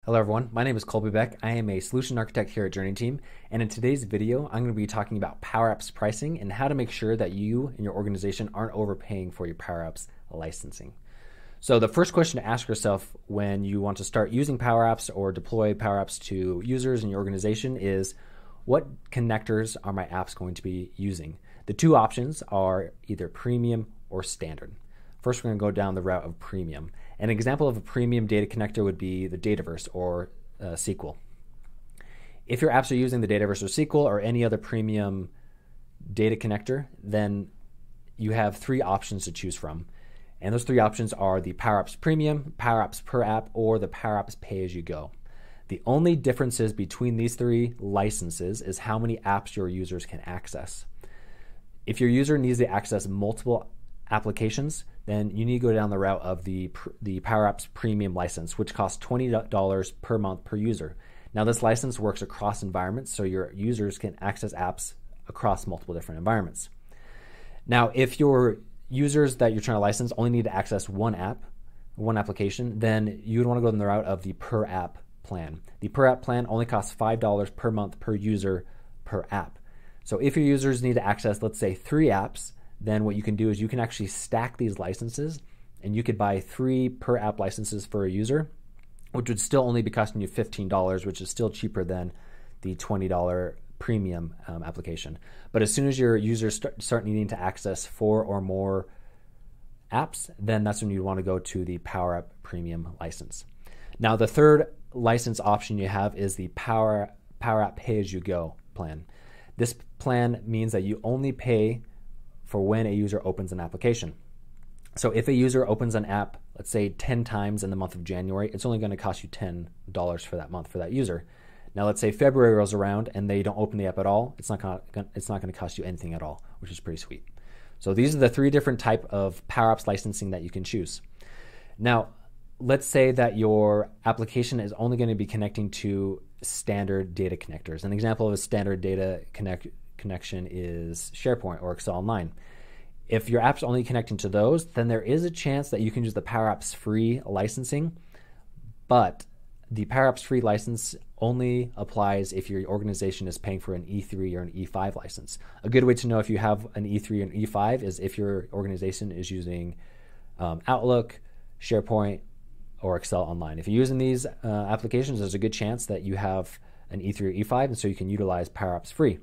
Hello everyone, my name is Colby Beck. I am a solution architect here at JourneyTEAM, and in today's video, I'm going to be talking about Power Apps pricing and how to make sure that you and your organization aren't overpaying for your Power Apps licensing. So the first question to ask yourself when you want to start using Power Apps or deploy Power Apps to users in your organization is, what connectors are my apps going to be using? The two options are either premium or standard. First, we're going to go down the route of premium. An example of a premium data connector would be the Dataverse or SQL. If your apps are using the Dataverse or SQL or any other premium data connector, then you have three options to choose from. And those three options are the Power Apps Premium, Power Apps Per App, or the Power Apps Pay-As-You-Go. The only differences between these three licenses is how many apps your users can access. If your user needs to access multiple applications, then you need to go down the route of the Power Apps Premium license, which costs $20 per month per user. Now, this license works across environments, so your users can access apps across multiple different environments. Now, if your users that you're trying to license only need to access one application, then you would want to go down the route of the Per App plan. The Per App plan only costs $5 per month per user per app. So if your users need to access, let's say, 3 apps, then what you can do is you can actually stack these licenses, and you could buy 3 per app licenses for a user, which would still only be costing you $15, which is still cheaper than the $20 premium application. But as soon as your users start needing to access 4 or more apps, then that's when you want to go to the Power App Premium license. Now, the third license option you have is the Power App Pay-As-You-Go plan. This plan means that you only pay for when a user opens an application. So if a user opens an app, let's say 10 times in the month of January, it's only going to cost you $10 for that month for that user. Now let's say February rolls around and they don't open the app at all, it's not going to cost you anything at all, which is pretty sweet. So these are the 3 different type of Power Apps licensing that you can choose. Now, let's say that your application is only going to be connecting to standard data connectors. An example of a standard data connection is SharePoint or Excel Online. If your app's only connecting to those, then there is a chance that you can use the Power Apps free licensing, but the Power Apps free license only applies if your organization is paying for an E3 or an E5 license. A good way to know if you have an E3 and E5 is if your organization is using Outlook, SharePoint, or Excel Online. If you're using these applications, there's a good chance that you have an E3 or E5, and so you can utilize Power Apps free.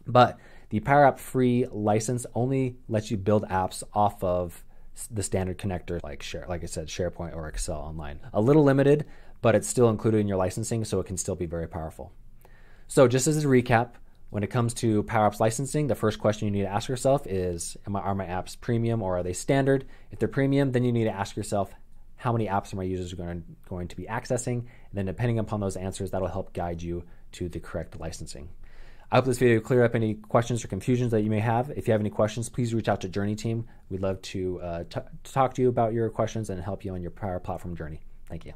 But the Power App free license only lets you build apps off of the standard connector like I said, SharePoint or Excel Online. A little limited, but it's still included in your licensing, so it can still be very powerful. So just as a recap, when it comes to Power Apps licensing, the first question you need to ask yourself is, are my apps premium or are they standard? If they're premium, then you need to ask yourself, how many apps are my users going to be accessing? And then depending upon those answers, that'll help guide you to the correct licensing. I hope this video cleared up any questions or confusions that you may have. If you have any questions, please reach out to JourneyTEAM. We'd love to talk to you about your questions and help you on your Power Platform journey. Thank you.